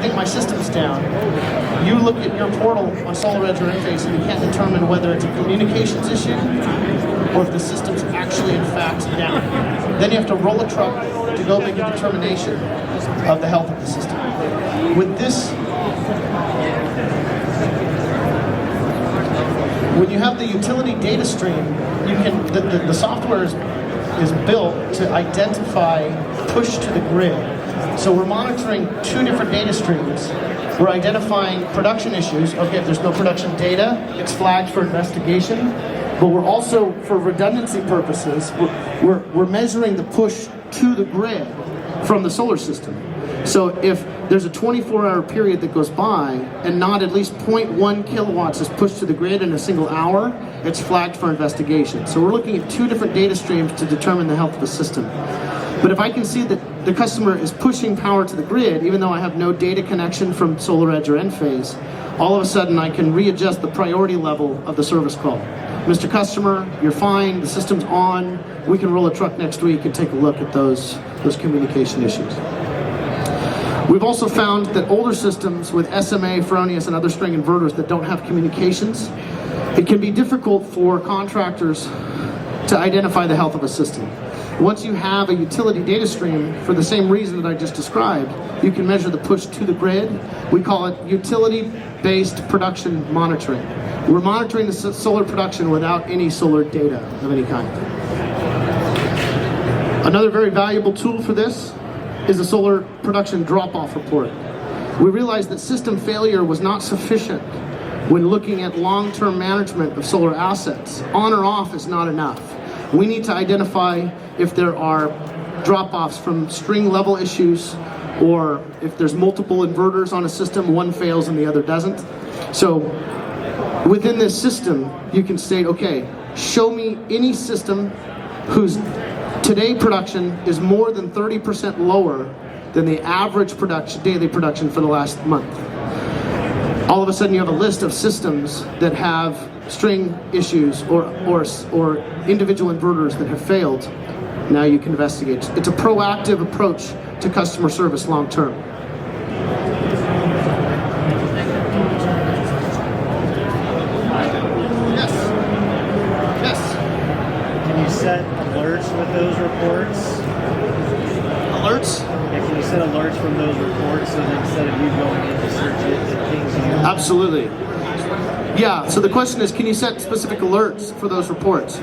think my system's down. You look at your portal on SolarEdge or Interface and you can't determine whether it's a communications issue or if the system's actually in fact down. Then you have to roll a truck to go make a determination of the health of the system. With this, when you have the utility data stream, you can the software is built to identify push to the grid. So we're monitoring two different data streams. We're identifying production issues. Okay, if there's no production data, it's flagged for investigation. But we're also, for redundancy purposes, we're measuring the push to the grid from the solar system. So if there's a 24-hour period that goes by and not at least 0.1 kilowatts is pushed to the grid in a single hour, it's flagged for investigation. So we're looking at two different data streams to determine the health of the system. But if I can see that the customer is pushing power to the grid, even though I have no data connection from SolarEdge or Enphase, all of a sudden I can readjust the priority level of the service call. Mr. Customer, you're fine, the system's on, we can roll a truck next week and take a look at those communication issues. We've also found that older systems with SMA, Fronius, and other string inverters that don't have communications, it can be difficult for contractors to identify the health of a system. Once you have a utility data stream, for the same reason that I just described, you can measure the push to the grid. We call it utility-based production monitoring. We're monitoring the solar production without any solar data of any kind. Another very valuable tool for this is the solar production drop-off report. We realized that system failure was not sufficient when looking at long-term management of solar assets. On or off is not enough. We need to identify if there are drop-offs from string level issues, or if there's multiple inverters on a system, one fails and the other doesn't. So within this system, you can state, okay, show me any system whose today production is more than 30% lower than the average production, daily production for the last month. All of a sudden you have a list of systems that have string issues or individual inverters that have failed. Now you can investigate. It's a proactive approach to customer service long term. Yes. Yes. Can you set alerts with those reports? Alerts? Yeah, can you set alerts from those reports so that instead of you going in to search it, the things you... Absolutely. Yeah, so the question is, can you set specific alerts for those reports?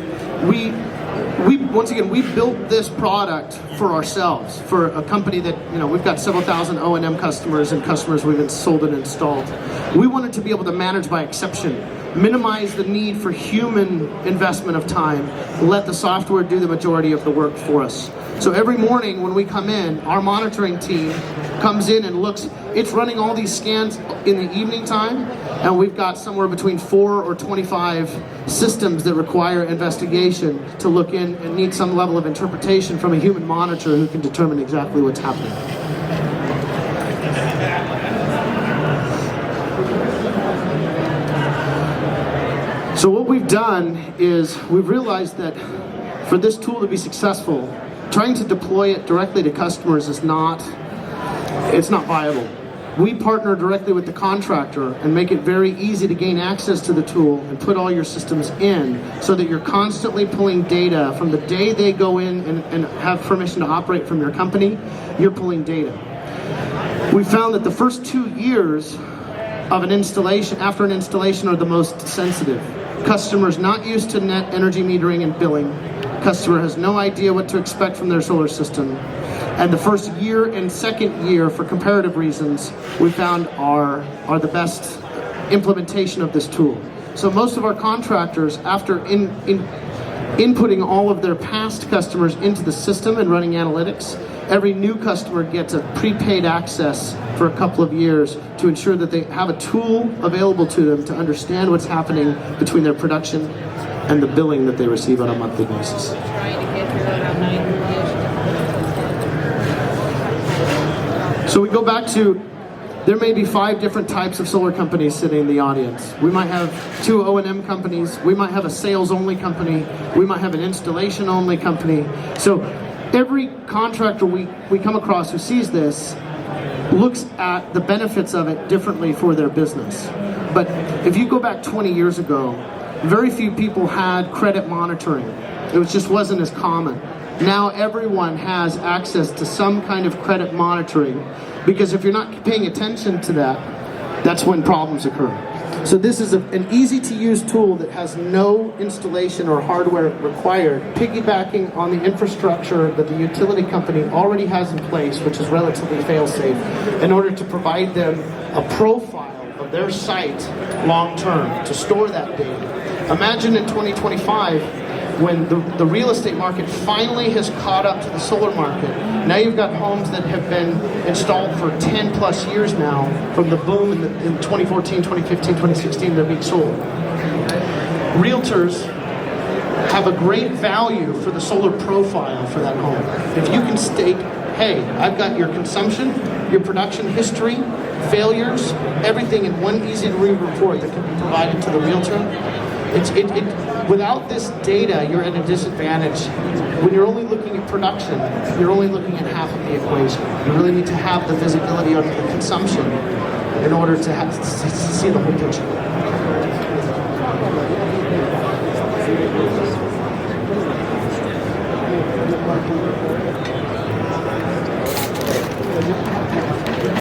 Once again, we built this product for ourselves, for a company that, we've got several thousand O&M customers and customers we've sold and installed. We wanted to be able to manage by exception, minimize the need for human investment of time, let the software do the majority of the work for us. So every morning when we come in, our monitoring team comes in and looks. It's running all these scans in the evening time, and we've got somewhere between 4 or 25 systems that require investigation to look in and need some level of interpretation from a human monitor who can determine exactly what's happening. So what we've done is we've realized that for this tool to be successful, trying to deploy it directly to customers is not viable. We partner directly with the contractor and make it very easy to gain access to the tool and put all your systems in so that you're constantly pulling data from the day they go in and have permission to operate from your company, you're pulling data. We found that the first 2 years of an installation, after an installation, are the most sensitive. Customers not used to net energy metering and billing. Customer has no idea what to expect from their solar system. And the first year and second year, for comparative reasons, we found are the best implementation of this tool. So most of our contractors, after inputting all of their past customers into the system and running analytics, every new customer gets a prepaid access for a couple of years to ensure that they have a tool available to them to understand what's happening between their production and the billing that they receive on a monthly basis. So we go back to, there may be 5 different types of solar companies sitting in the audience. We might have 2 O&M companies, we might have a sales-only company, we might have an installation-only company. So every contractor we come across who sees this looks at the benefits of it differently for their business. But if you go back 20 years ago, very few people had credit monitoring. It just wasn't as common. Now everyone has access to some kind of credit monitoring, because if you're not paying attention to that, that's when problems occur. So this is an easy-to-use tool that has no installation or hardware required, piggybacking on the infrastructure that the utility company already has in place, which is relatively fail-safe, in order to provide them a profile of their site long-term to store that data. Imagine in 2025, when the real estate market finally has caught up to the solar market. Now you've got homes that have been installed for 10 plus years now, from the boom in 2014, 2015, 2016, they're being sold. Realtors have a great value for the solar profile for that home. If you can state, hey, I've got your consumption, your production history, failures, everything in one easy to read report that can be provided to the realtor. Without this data, you're at a disadvantage. When you're only looking at production, you're only looking at half of the equation. You really need to have the visibility on the consumption in order to see the whole picture.